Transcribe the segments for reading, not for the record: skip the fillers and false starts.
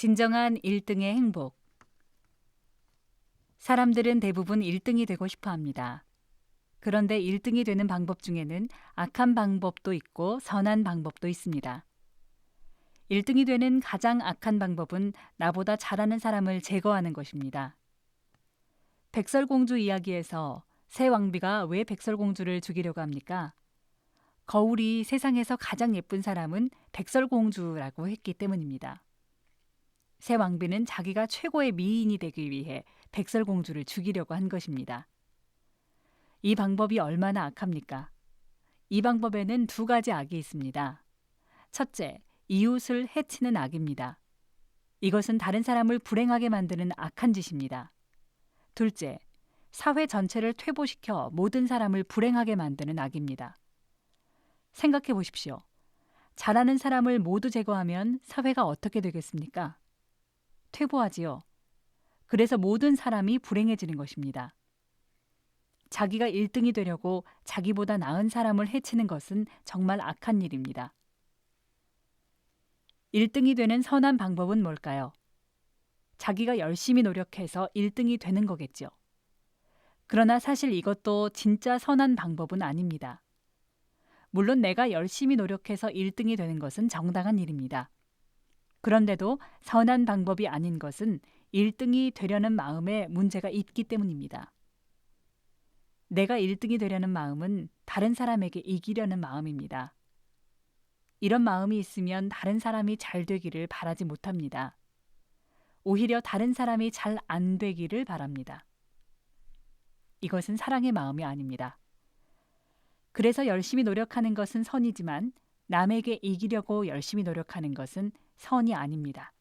진정한 1등의 행복. 사람들은 대부분 1등이 되고 싶어 합니다. 그런데 1등이 되는 방법 중에는 악한 방법도 있고 선한 방법도 있습니다. 1등이 되는 가장 악한 방법은 나보다 잘하는 사람을 제거하는 것입니다. 백설공주 이야기에서 새 왕비가 왜 백설공주를 죽이려고 합니까? 거울이 세상에서 가장 예쁜 사람은 백설공주라고 했기 때문입니다. 새 왕비는 자기가 최고의 미인이 되기 위해 백설공주를 죽이려고 한 것입니다. 이 방법이 얼마나 악합니까? 이 방법에는 두 가지 악이 있습니다. 첫째, 이웃을 해치는 악입니다. 이것은 다른 사람을 불행하게 만드는 악한 짓입니다. 둘째, 사회 전체를 퇴보시켜 모든 사람을 불행하게 만드는 악입니다. 생각해 보십시오. 잘하는 사람을 모두 제거하면 사회가 어떻게 되겠습니까? 퇴보하지요. 그래서 모든 사람이 불행해지는 것입니다. 자기가 1등이 되려고 자기보다 나은 사람을 해치는 것은 정말 악한 일입니다. 1등이 되는 선한 방법은 뭘까요? 자기가 열심히 노력해서 1등이 되는 거겠죠. 그러나 사실 이것도 진짜 선한 방법은 아닙니다. 물론 내가 열심히 노력해서 1등이 되는 것은 정당한 일입니다. 그런데도 선한 방법이 아닌 것은 1등이 되려는 마음에 문제가 있기 때문입니다. 내가 1등이 되려는 마음은 다른 사람에게 이기려는 마음입니다. 이런 마음이 있으면 다른 사람이 잘 되기를 바라지 못합니다. 오히려 다른 사람이 잘 안 되기를 바랍니다. 이것은 사랑의 마음이 아닙니다. 그래서 열심히 노력하는 것은 선이지만 남에게 이기려고 열심히 노력하는 것은 선이 아닙니다.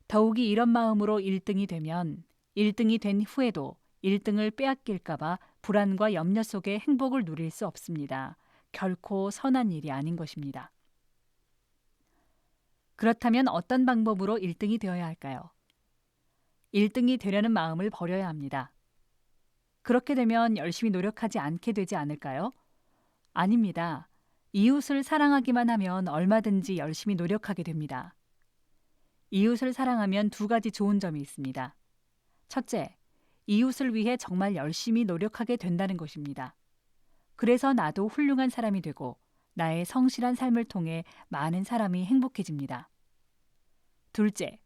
더욱이 이런 마음으로 1등이 되면 1등이 된 후에도 1등을 빼앗길까 봐 불안과 염려 속에 행복을 누릴 수 없습니다. 결코 선한 일이 아닌 것입니다. 그렇다면 어떤 방법으로 1등이 되어야 할까요? 1등이 되려는 마음을 버려야 합니다. 그렇게 되면 열심히 노력하지 않게 되지 않을까요? 아닙니다. 이웃을 사랑하기만 하면 얼마든지 열심히 노력하게 됩니다. 이웃을 사랑하면 두 가지 좋은 점이 있습니다. 첫째, 이웃을 위해 정말 열심히 노력하게 된다는 것입니다. 그래서 나도 훌륭한 사람이 되고 나의 성실한 삶을 통해 많은 사람이 행복해집니다. 둘째,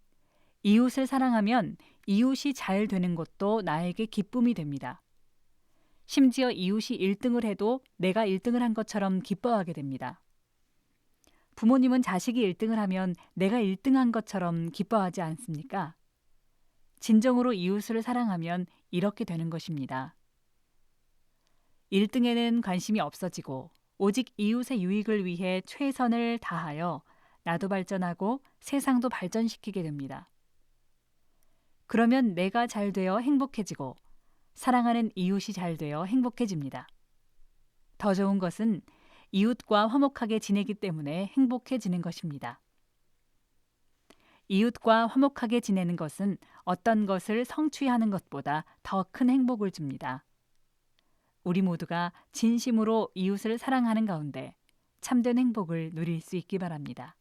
이웃을 사랑하면 이웃이 잘 되는 것도 나에게 기쁨이 됩니다. 심지어 이웃이 1등을 해도 내가 1등을 한 것처럼 기뻐하게 됩니다. 부모님은 자식이 1등을 하면 내가 1등한 것처럼 기뻐하지 않습니까? 진정으로 이웃을 사랑하면 이렇게 되는 것입니다. 1등에는 관심이 없어지고 오직 이웃의 유익을 위해 최선을 다하여 나도 발전하고 세상도 발전시키게 됩니다. 그러면 내가 잘 되어 행복해지고 사랑하는 이웃이 잘 되어 행복해집니다. 더 좋은 것은 이웃과 화목하게 지내기 때문에 행복해지는 것입니다. 이웃과 화목하게 지내는 것은 어떤 것을 성취하는 것보다 더 큰 행복을 줍니다. 우리 모두가 진심으로 이웃을 사랑하는 가운데 참된 행복을 누릴 수 있기 바랍니다.